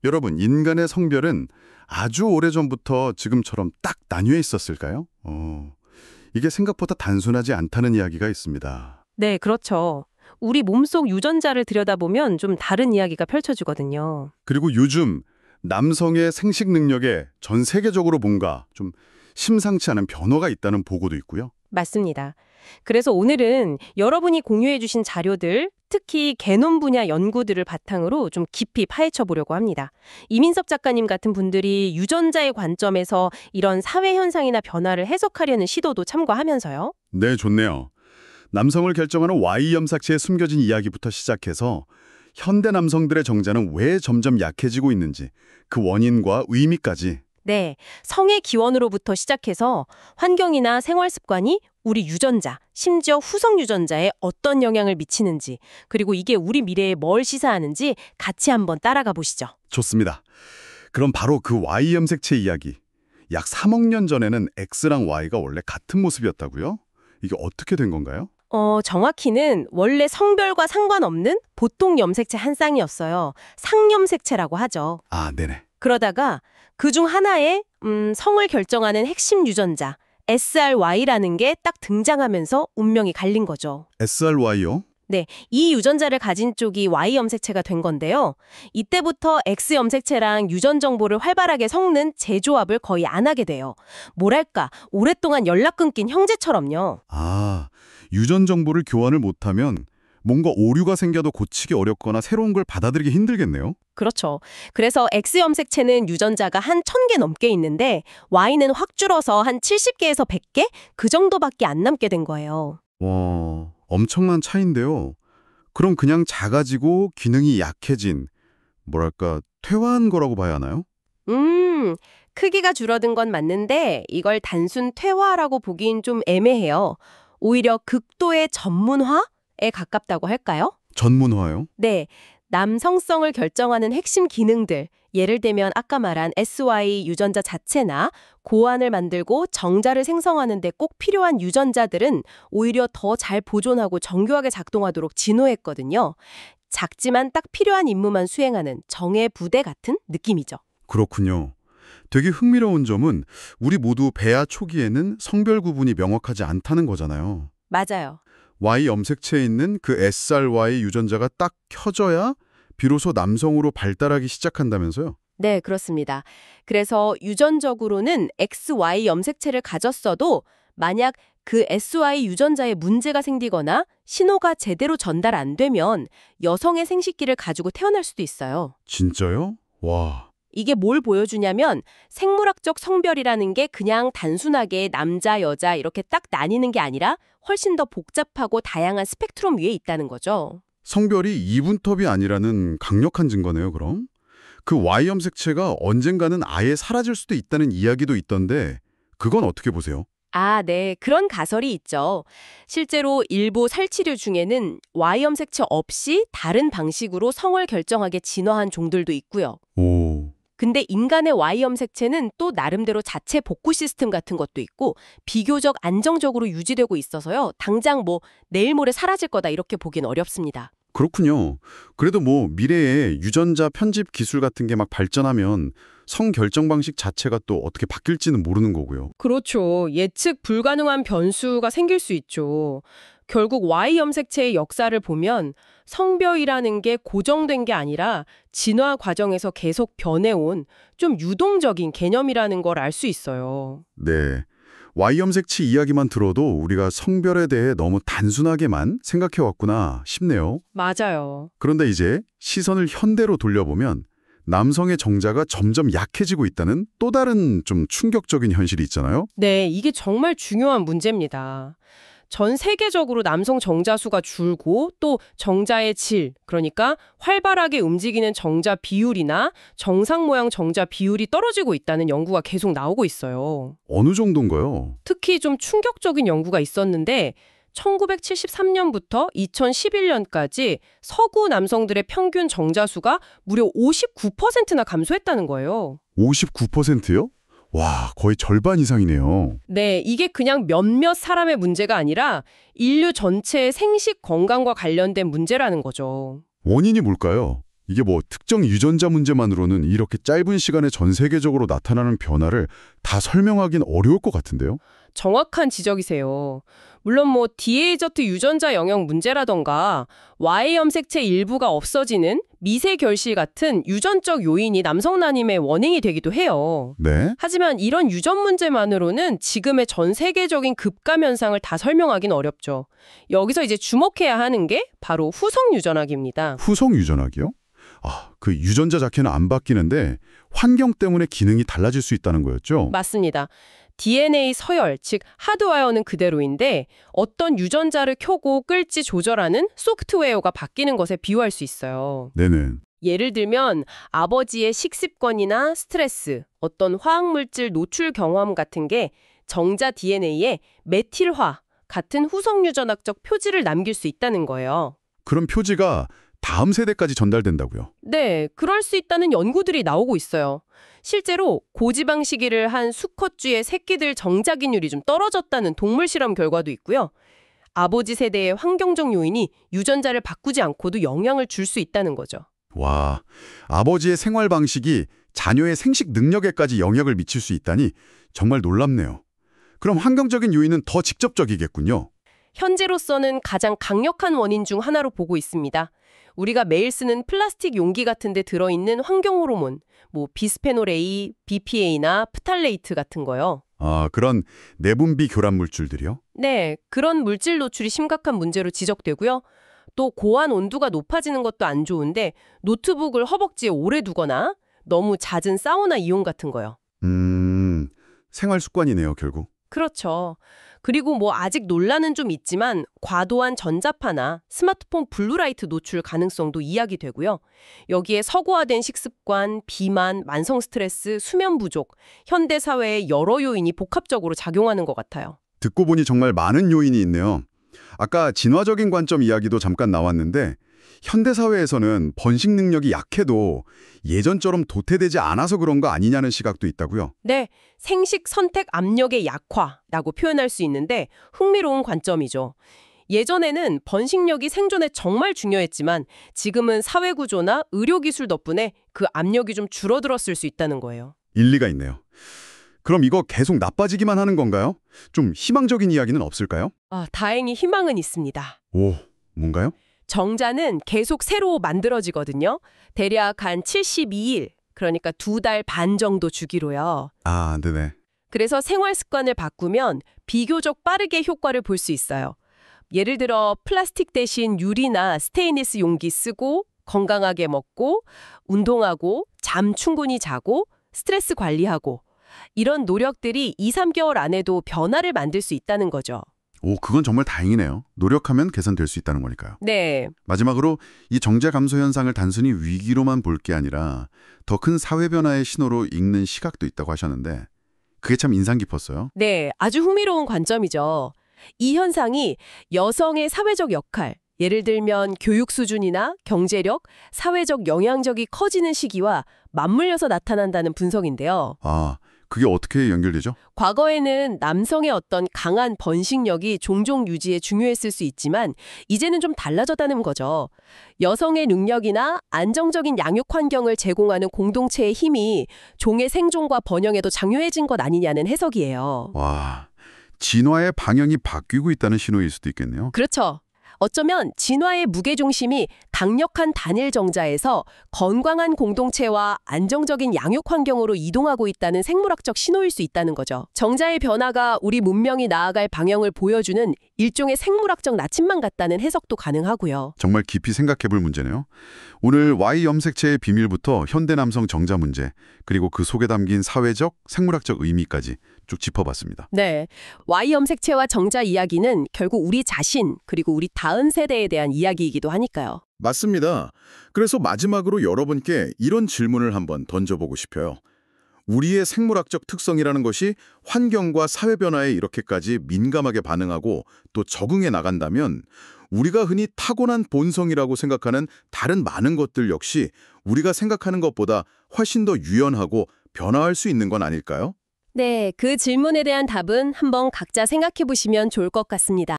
여러분, 인간의 성별은 아주 오래전부터 지금처럼 딱 나뉘어 있었을까요? 이게 생각보다 단순하지 않다는 이야기가 있습니다. 네, 그렇죠. 우리 몸속 유전자를 들여다보면 좀 다른 이야기가 펼쳐지거든요. 그리고 요즘 남성의 생식 능력에 전 세계적으로 뭔가 좀 심상치 않은 변화가 있다는 보고도 있고요. 맞습니다. 그래서 오늘은 여러분이 공유해 주신 자료들, 특히 게놈 분야 연구들을 바탕으로 좀 깊이 파헤쳐 보려고 합니다. 이민섭 작가님 같은 분들이 유전자의 관점에서 이런 사회 현상이나 변화를 해석하려는 시도도 참고하면서요. 네, 좋네요. 남성을 결정하는 Y 염색체에 숨겨진 이야기부터 시작해서 현대 남성들의 정자는 왜 점점 약해지고 있는지 그 원인과 의미까지. 네, 성의 기원으로부터 시작해서 환경이나 생활 습관이 우리 유전자, 심지어 후속 유전자에 어떤 영향을 미치는지, 그리고 이게 우리 미래에 뭘 시사하는지 같이 한번 따라가 보시죠. 좋습니다. 그럼 바로 그 Y 염색체 이야기. 약 3억 년 전에는 X랑 Y가 원래 같은 모습이었다고요? 이게 어떻게 된 건가요? 정확히는 원래 성별과 상관없는 보통 염색체 한 쌍이었어요. 상염색체라고 하죠. 아, 네네. 그러다가 그중 하나에 성을 결정하는 핵심 유전자 SRY라는 게 딱 등장하면서 운명이 갈린 거죠. SRY요? 네, 이 유전자를 가진 쪽이 Y 염색체가 된 건데요. 이때부터 X 염색체랑 유전 정보를 활발하게 섞는 재조합을 거의 안 하게 돼요. 뭐랄까, 오랫동안 연락 끊긴 형제처럼요. 아, 유전 정보를 교환을 못하면 뭔가 오류가 생겨도 고치기 어렵거나 새로운 걸 받아들이기 힘들겠네요. 그렇죠. 그래서 X 염색체는 유전자가 한 1000개 넘게 있는데 Y는 확 줄어서 한 70개에서 100개? 그 정도밖에 안 남게 된 거예요. 와, 엄청난 차이인데요. 그럼 그냥 작아지고 기능이 약해진, 뭐랄까, 퇴화한 거라고 봐야 하나요? 크기가 줄어든 건 맞는데 이걸 단순 퇴화라고 보긴 좀 애매해요. 오히려 극도의 전문화에 가깝다고 할까요? 전문화요? 네, 남성성을 결정하는 핵심 기능들, 예를 들면 아까 말한 SY 유전자 자체나 고환을 만들고 정자를 생성하는 데 꼭 필요한 유전자들은 오히려 더 잘 보존하고 정교하게 작동하도록 진화했거든요. 작지만 딱 필요한 임무만 수행하는 정예 부대 같은 느낌이죠. 그렇군요. 되게 흥미로운 점은 우리 모두 배아 초기에는 성별 구분이 명확하지 않다는 거잖아요. 맞아요. Y 염색체에 있는 그 SRY 유전자가 딱 켜져야 비로소 남성으로 발달하기 시작한다면서요? 네, 그렇습니다. 그래서 유전적으로는 XY 염색체를 가졌어도 만약 그 SY 유전자에 문제가 생기거나 신호가 제대로 전달 안 되면 여성의 생식기를 가지고 태어날 수도 있어요. 진짜요? 와, 이게 뭘 보여주냐면 생물학적 성별이라는 게 그냥 단순하게 남자, 여자 이렇게 딱 나뉘는 게 아니라 훨씬 더 복잡하고 다양한 스펙트럼 위에 있다는 거죠. 성별이 이분법이 아니라는 강력한 증거네요, 그럼? 그 Y 염색체가 언젠가는 아예 사라질 수도 있다는 이야기도 있던데 그건 어떻게 보세요? 아, 네. 그런 가설이 있죠. 실제로 일부 살치류 중에는 Y 염색체 없이 다른 방식으로 성을 결정하게 진화한 종들도 있고요. 오, 근데 인간의 Y 염색체는 또 나름대로 자체 복구 시스템 같은 것도 있고 비교적 안정적으로 유지되고 있어서요. 당장 뭐 내일 모레 사라질 거다 이렇게 보긴 어렵습니다. 그렇군요. 그래도 뭐 미래에 유전자 편집 기술 같은 게 막 발전하면 성 결정 방식 자체가 또 어떻게 바뀔지는 모르는 거고요. 그렇죠. 예측 불가능한 변수가 생길 수 있죠. 결국 Y 염색체의 역사를 보면 성별이라는 게 고정된 게 아니라 진화 과정에서 계속 변해온 좀 유동적인 개념이라는 걸 알 수 있어요. 네. Y 염색체 이야기만 들어도 우리가 성별에 대해 너무 단순하게만 생각해 왔구나 싶네요. 맞아요. 그런데 이제 시선을 현대로 돌려보면 남성의 정자가 점점 약해지고 있다는 또 다른 좀 충격적인 현실이 있잖아요. 네, 이게 정말 중요한 문제입니다. 전 세계적으로 남성 정자 수가 줄고 또 정자의 질, 그러니까 활발하게 움직이는 정자 비율이나 정상 모양 정자 비율이 떨어지고 있다는 연구가 계속 나오고 있어요. 어느 정도인가요? 특히 좀 충격적인 연구가 있었는데 1973년부터 2011년까지 서구 남성들의 평균 정자 수가 무려 59%나 감소했다는 거예요. 59%요? 와, 거의 절반 이상이네요. 네, 이게 그냥 몇몇 사람의 문제가 아니라 인류 전체의 생식 건강과 관련된 문제라는 거죠. 원인이 뭘까요? 이게 뭐 특정 유전자 문제만으로는 이렇게 짧은 시간에 전 세계적으로 나타나는 변화를 다 설명하긴 어려울 것 같은데요? 정확한 지적이세요. 물론 뭐 DAZ 유전자 영역 문제라던가 Y 염색체 일부가 없어지는 미세 결실 같은 유전적 요인이 남성 난임의 원인이 되기도 해요. 네. 하지만 이런 유전 문제만으로는 지금의 전 세계적인 급감 현상을 다 설명하긴 어렵죠. 여기서 이제 주목해야 하는 게 바로 후성 유전학입니다. 후성 유전학이요? 그 유전자 자체는 안 바뀌는데 환경 때문에 기능이 달라질 수 있다는 거였죠? 맞습니다. DNA 서열, 즉 하드웨어는 그대로인데 어떤 유전자를 켜고 끌지 조절하는 소프트웨어가 바뀌는 것에 비유할 수 있어요. 네네. 예를 들면 아버지의 식습관이나 스트레스, 어떤 화학물질 노출 경험 같은 게 정자 DNA에 메틸화 같은 후성 유전학적 표지를 남길 수 있다는 거예요. 그런 표지가 다음 세대까지 전달된다고요? 네, 그럴 수 있다는 연구들이 나오고 있어요. 실제로 고지방 식이를 한 수컷쥐의 새끼들 정자기률이 좀 떨어졌다는 동물 실험 결과도 있고요. 아버지 세대의 환경적 요인이 유전자를 바꾸지 않고도 영향을 줄 수 있다는 거죠. 와, 아버지의 생활 방식이 자녀의 생식 능력에까지 영향을 미칠 수 있다니 정말 놀랍네요. 그럼 환경적인 요인은 더 직접적이겠군요. 현재로서는 가장 강력한 원인 중 하나로 보고 있습니다. 우리가 매일 쓰는 플라스틱 용기 같은 데 들어있는 환경 호르몬, 뭐 비스페놀 A, BPA나 프탈레이트 같은 거요. 그런 내분비 교란 물질들이요? 네, 그런 물질 노출이 심각한 문제로 지적되고요. 또 고환 온도가 높아지는 것도 안 좋은데 노트북을 허벅지에 오래 두거나 너무 잦은 사우나 이용 같은 거요. 생활 습관이네요, 결국. 그렇죠. 그리고 뭐 아직 논란은 좀 있지만 과도한 전자파나 스마트폰 블루라이트 노출 가능성도 이야기되고요. 여기에 서구화된 식습관, 비만, 만성 스트레스, 수면 부족, 현대 사회의 여러 요인이 복합적으로 작용하는 것 같아요. 듣고 보니 정말 많은 요인이 있네요. 아까 진화적인 관점 이야기도 잠깐 나왔는데 현대 사회에서는 번식 능력이 약해도 예전처럼 도태되지 않아서 그런 거 아니냐는 시각도 있다고요. 네, 생식 선택 압력의 약화라고 표현할 수 있는데 흥미로운 관점이죠. 예전에는 번식력이 생존에 정말 중요했지만 지금은 사회구조나 의료기술 덕분에 그 압력이 좀 줄어들었을 수 있다는 거예요. 일리가 있네요. 그럼 이거 계속 나빠지기만 하는 건가요? 좀 희망적인 이야기는 없을까요? 다행히 희망은 있습니다. 오, 뭔가요? 정자는 계속 새로 만들어지거든요. 대략 한 72일, 그러니까 2달 반 정도 주기로요. 네네. 그래서 생활 습관을 바꾸면 비교적 빠르게 효과를 볼 수 있어요. 예를 들어 플라스틱 대신 유리나 스테인리스 용기 쓰고 건강하게 먹고 운동하고 잠 충분히 자고 스트레스 관리하고 이런 노력들이 2, 3개월 안에도 변화를 만들 수 있다는 거죠. 그건 정말 다행이네요. 노력하면 개선될 수 있다는 거니까요. 네. 마지막으로 이 정자 감소 현상을 단순히 위기로만 볼 게 아니라 더 큰 사회 변화의 신호로 읽는 시각도 있다고 하셨는데 그게 참 인상 깊었어요. 네, 아주 흥미로운 관점이죠. 이 현상이 여성의 사회적 역할, 예를 들면 교육 수준이나 경제력, 사회적 영향력이 커지는 시기와 맞물려서 나타난다는 분석인데요. 그게 어떻게 연결되죠? 과거에는 남성의 어떤 강한 번식력이 종종 유지에 중요했을 수 있지만 이제는 좀 달라졌다는 거죠. 여성의 능력이나 안정적인 양육 환경을 제공하는 공동체의 힘이 종의 생존과 번영에도 장려해진 것 아니냐는 해석이에요. 와, 진화의 방향이 바뀌고 있다는 신호일 수도 있겠네요. 그렇죠. 어쩌면 진화의 무게중심이 강력한 단일 정자에서 건강한 공동체와 안정적인 양육 환경으로 이동하고 있다는 생물학적 신호일 수 있다는 거죠. 정자의 변화가 우리 문명이 나아갈 방향을 보여주는 일종의 생물학적 나침반 같다는 해석도 가능하고요. 정말 깊이 생각해볼 문제네요. 오늘 Y 염색체의 비밀부터 현대 남성 정자 문제, 그리고 그 속에 담긴 사회적, 생물학적 의미까지 쭉 짚어봤습니다. 네, Y 염색체와 정자 이야기는 결국 우리 자신 그리고 우리 다음 세대에 대한 이야기이기도 하니까요. 맞습니다. 그래서 마지막으로 여러분께 이런 질문을 한번 던져보고 싶어요. 우리의 생물학적 특성이라는 것이 환경과 사회 변화에 이렇게까지 민감하게 반응하고 또 적응해 나간다면 우리가 흔히 타고난 본성이라고 생각하는 다른 많은 것들 역시 우리가 생각하는 것보다 훨씬 더 유연하고 변화할 수 있는 건 아닐까요? 네, 그 질문에 대한 답은 한번 각자 생각해 보시면 좋을 것 같습니다.